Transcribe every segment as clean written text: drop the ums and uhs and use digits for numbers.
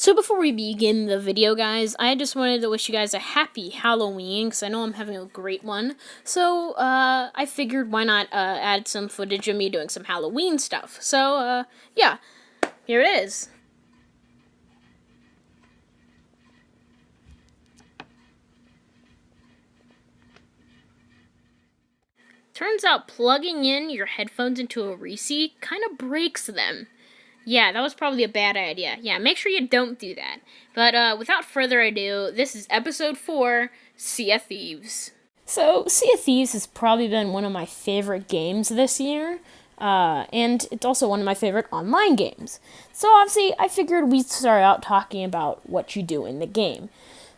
So before we begin the video, guys, I just wanted to wish you guys a happy Halloween, because I know I'm having a great one. So, I figured why not, add some footage of me doing some Halloween stuff. So, yeah, here it is. Turns out plugging in your headphones into a receipt kind of breaks them. Yeah, that was probably a bad idea. Yeah, make sure you don't do that. But without further ado, this is episode 4, Sea of Thieves. So, Sea of Thieves has probably been one of my favorite games this year, and it's also one of my favorite online games. So obviously, I figured we'd start out talking about what you do in the game.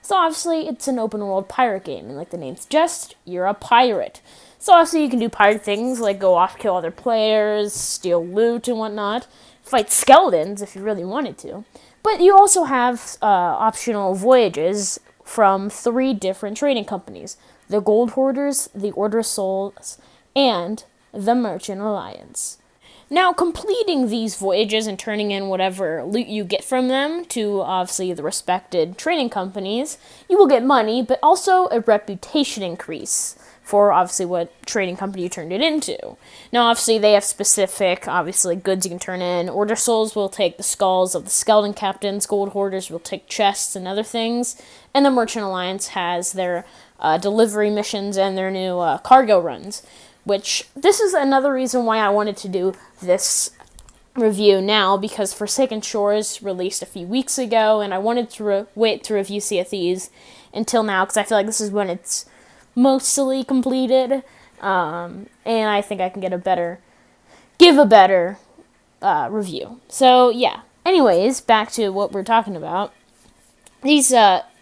So obviously, it's an open world pirate game, and like the name suggests, you're a pirate. So obviously, you can do pirate things like go off, kill other players, steal loot and whatnot, fight skeletons if you really wanted to. But you also have optional voyages from 3 different trading companies: the Gold Hoarders, the Order of Souls, and the Merchant Alliance. Now, completing these voyages and turning in whatever loot you get from them to, obviously, the respected trading companies, you will get money, but also a reputation increase for, obviously, what trading company you turned it into. Now, obviously, they have specific, obviously, goods you can turn in. Order Souls will take the skulls of the skeleton captains. Gold Hoarders will take chests and other things. And the Merchant Alliance has their delivery missions and their new cargo runs. Which, this is another reason why I wanted to do this review now, because Forsaken Shores released a few weeks ago, and I wanted to wait to review Sea of Thieves until now, because I feel like this is when it's mostly completed, and I think I can give a better review. So, yeah. Anyways, back to what we're talking about. These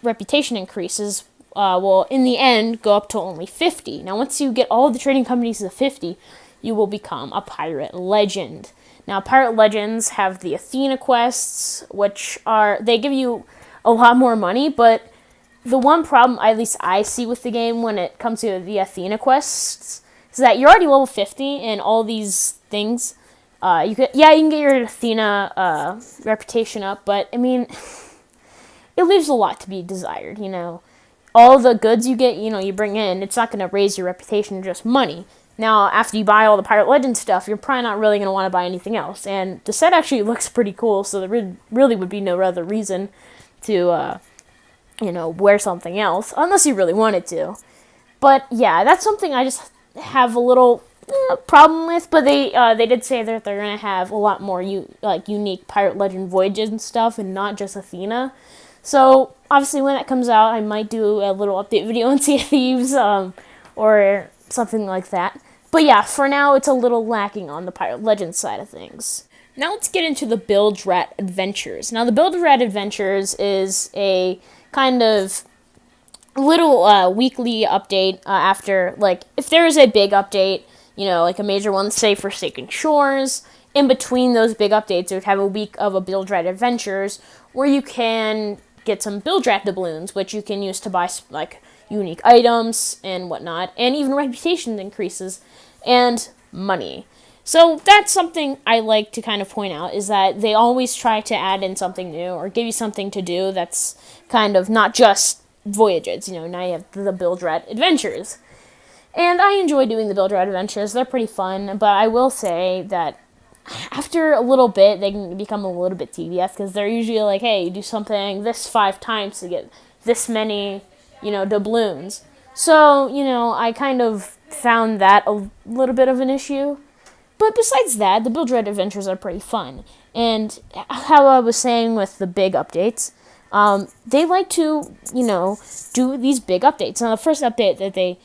reputation increases will, in the end, go up to only 50. Now, once you get all the trading companies to 50, you will become a pirate legend. Now, pirate legends have the Athena quests, which they give you a lot more money, but the one problem, at least I see with the game when it comes to the Athena quests, is that you're already level 50 and all these things. You can get your Athena reputation up, but, I mean, it leaves a lot to be desired, you know. All the goods you get, you bring in, it's not going to raise your reputation, just money. Now, after you buy all the Pirate Legend stuff, you're probably not really going to want to buy anything else. And the set actually looks pretty cool, so there really would be no other reason to, wear something else, unless you really wanted to. But, yeah, that's something I just have a little problem with, but they did say that they're going to have a lot more, unique Pirate Legend voyages and stuff, and not just Athena. So, obviously, when that comes out, I might do a little update video on Sea of Thieves, or something like that. But yeah, for now, it's a little lacking on the Pirate Legend side of things. Now let's get into the Bilge Rat Adventures. Now, the Bilge Rat Adventures is a kind of little weekly update after, if there is a big update, like a major one, say Forsaken Shores. In between those big updates, you would have a week of a Bilge Rat Adventures where you can get some Bilge Rat doubloons, which you can use to buy, unique items and whatnot, and even reputation increases, and money. So that's something I like to kind of point out, is that they always try to add in something new, or give you something to do that's kind of not just voyages. Now you have the Bilge Rat Adventures. And I enjoy doing the Bilge Rat Adventures. They're pretty fun, but I will say that after a little bit, they can become a little bit tedious, because they're usually like, hey, you do something this 5 times to get this many, doubloons. So, I kind of found that a little bit of an issue. But besides that, the Bilge Rat Adventures are pretty fun. And how I was saying with the big updates, they like to, do these big updates. Now, the first update that they,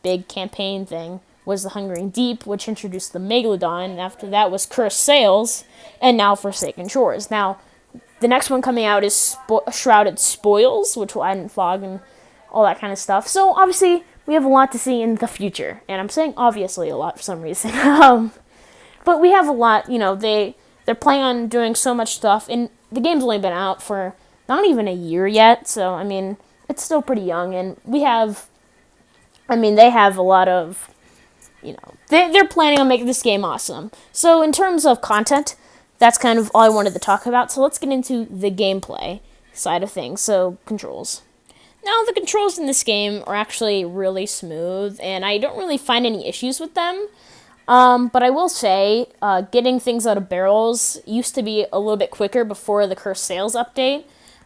big campaign thing, was the Hungering Deep, which introduced the Megalodon, and after that was Cursed Sails, and now Forsaken Shores. Now, the next one coming out is Shrouded Spoils, which will add in fog and all that kind of stuff. So, obviously, we have a lot to see in the future, and I'm saying obviously a lot for some reason. But we have a lot, they're planning on doing so much stuff, and the game's only been out for not even a year yet, so, I mean, it's still pretty young, and they have a lot of, they're planning on making this game awesome. So in terms of content, that's kind of all I wanted to talk about. So let's get into the gameplay side of things. So controls. Now, the controls in this game are actually really smooth, and I don't really find any issues with them. But I will say, getting things out of barrels used to be a little bit quicker before the Cursed Sails update,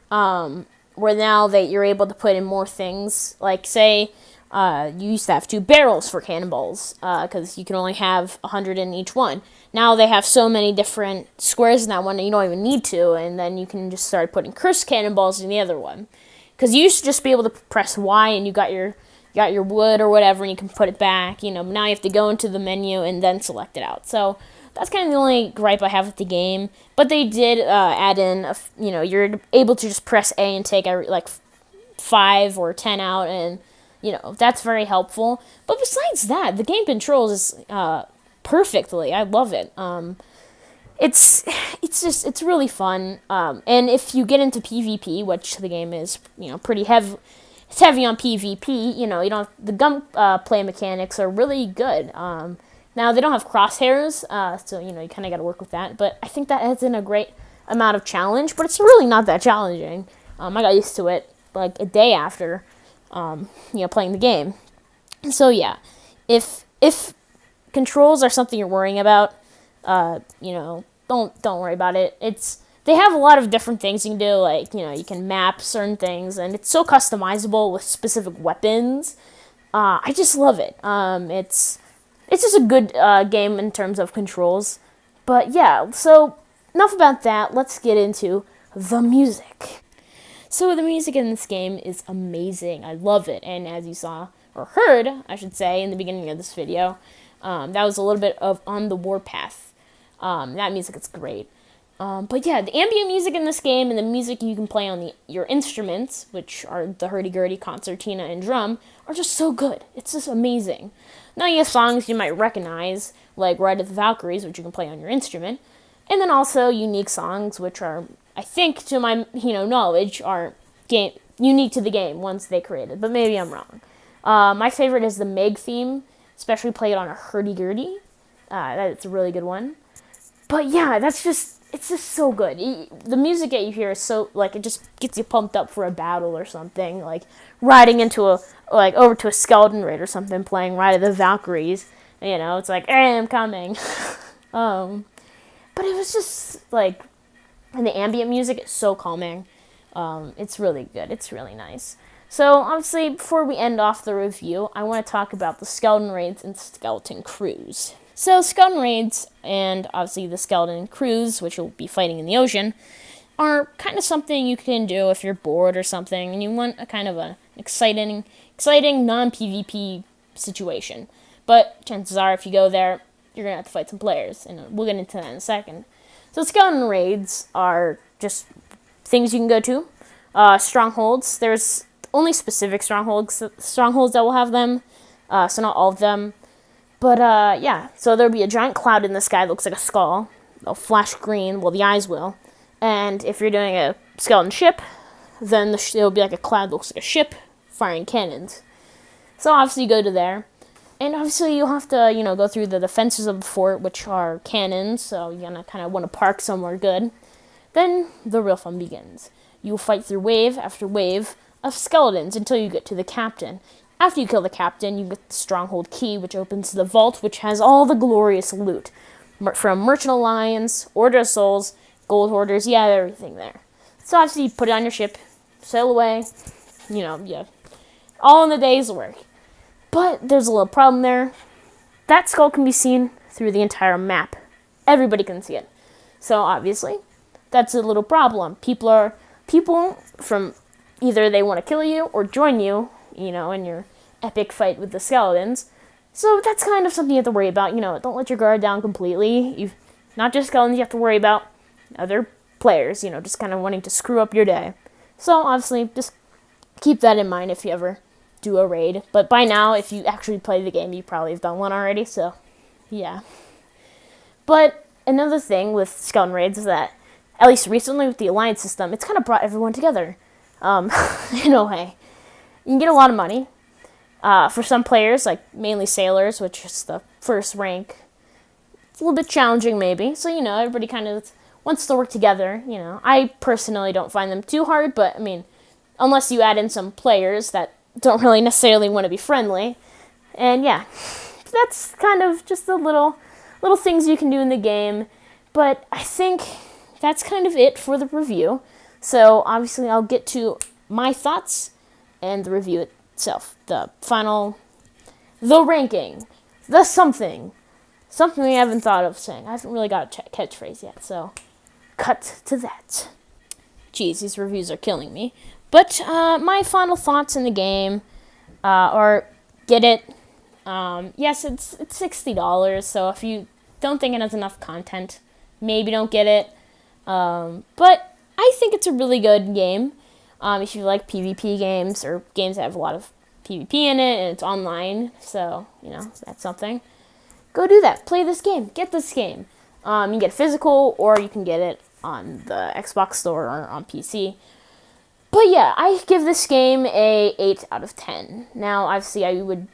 where now that you're able to put in more things, like, say, you used to have 2 barrels for cannonballs, because you can only have 100 in each one. Now they have so many different squares in that one that you don't even need to, and then you can just start putting cursed cannonballs in the other one. Because you used to just be able to press Y and you got your wood or whatever and you can put it back. Now you have to go into the menu and then select it out. So that's kind of the only gripe I have with the game. But they did add in, you're able to just press A and take like 5 or 10 out, and that's very helpful. But besides that, the game controls is perfectly. I love it. It's really fun. And if you get into PvP, which the game is, pretty heavy, it's heavy on PvP. The gunplay mechanics are really good. Now they don't have crosshairs, so you kind of got to work with that. But I think that adds in a great amount of challenge. But it's really not that challenging. I got used to it like a day after, playing the game. So yeah, if controls are something you're worrying about, don't worry about it. They have a lot of different things you can do, like, you can map certain things, and it's so customizable with specific weapons. I just love it. It's just a good game in terms of controls. But yeah, so enough about that. Let's get into the music. So the music in this game is amazing. I love it. And as you saw, or heard, I should say, in the beginning of this video, that was a little bit of On the Warpath. That music is great. But yeah, the ambient music in this game and the music you can play on your instruments, which are the hurdy-gurdy, concertina, and drum, are just so good. It's just amazing. Now you have songs you might recognize, like Ride of the Valkyries, which you can play on your instrument, and then also unique songs, which are, I think, to my knowledge, are unique to the game, ones they created, but maybe I'm wrong. My favorite is the Meg theme, especially played on a hurdy-gurdy. That's a really good one. But yeah, it's just so good. The music that you hear is so, like, it just gets you pumped up for a battle or something, like riding into over to a skeleton raid or something, playing Ride of the Valkyries. It's like, hey, I'm coming. But it was just like, and the ambient music is so calming. It's really good. It's really nice. So, obviously, before we end off the review, I want to talk about the skeleton raids and skeleton crews. So, skeleton raids and, obviously, the skeleton crews, which you'll be fighting in the ocean, are kind of something you can do if you're bored or something, and you want a kind of an exciting non-PvP situation. But, chances are, if you go there, you're going to have to fight some players, and we'll get into that in a second. So, skeleton raids are just things you can go to. Strongholds, there's only specific strongholds that will have them, so not all of them. But, yeah, so there'll be a giant cloud in the sky that looks like a skull. It'll flash green, well, the eyes will. And if you're doing a skeleton ship, then it'll be like a cloud that looks like a ship firing cannons. So, obviously, you go to there. And, obviously, you'll have to, go through the defenses of the fort, which are cannons, so you're going to kind of want to park somewhere good. Then, the real fun begins. You'll fight through wave after wave of skeletons until you get to the captain. After you kill the captain, you get the stronghold key, which opens the vault, which has all the glorious loot. From Merchant Alliance, Order of Souls, Gold Hoarders, you have everything there. So obviously you put it on your ship, sail away, yeah. All in the day's work. But there's a little problem there. That skull can be seen through the entire map. Everybody can see it. So obviously, that's a little problem. People from either they want to kill you or join you, in your epic fight with the skeletons. So that's kind of something you have to worry about. Don't let your guard down completely. You've not just skeletons you have to worry about, other players, just kind of wanting to screw up your day. So obviously, just keep that in mind if you ever do a raid. But by now, if you actually play the game, you probably have done one already, so yeah. But another thing with skeleton raids is that, at least recently with the alliance system, it's kind of brought everyone together. In a way. You can get a lot of money. For some players, like mainly sailors, which is the first rank, It's a little bit challenging, maybe. So, everybody kind of wants to work together, I personally don't find them too hard, but, unless you add in some players that don't really necessarily want to be friendly. And, yeah, that's kind of just the little things you can do in the game. But I think that's kind of it for the review. So, obviously, I'll get to my thoughts and the review itself. The ranking, the something we haven't thought of saying. I haven't really got a catchphrase yet, so cut to that. Jeez, these reviews are killing me. But my final thoughts in the game are, get it. Yes, it's $60, so if you don't think it has enough content, maybe don't get it. But I think it's a really good game. If you like PvP games or games that have a lot of PvP in it and it's online, so, that's something. Go do that. Play this game. Get this game. You can get it physical or you can get it on the Xbox Store or on PC. But yeah, I give this game a 8 out of 10. Now, obviously,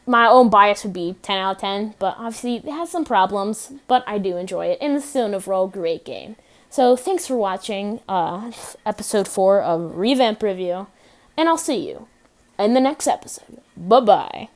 my own bias would be 10 out of 10, but obviously it has some problems, but I do enjoy it, and it's still an overall great game. So thanks for watching episode 4 of Revamp Review, and I'll see you in the next episode. Bye-bye.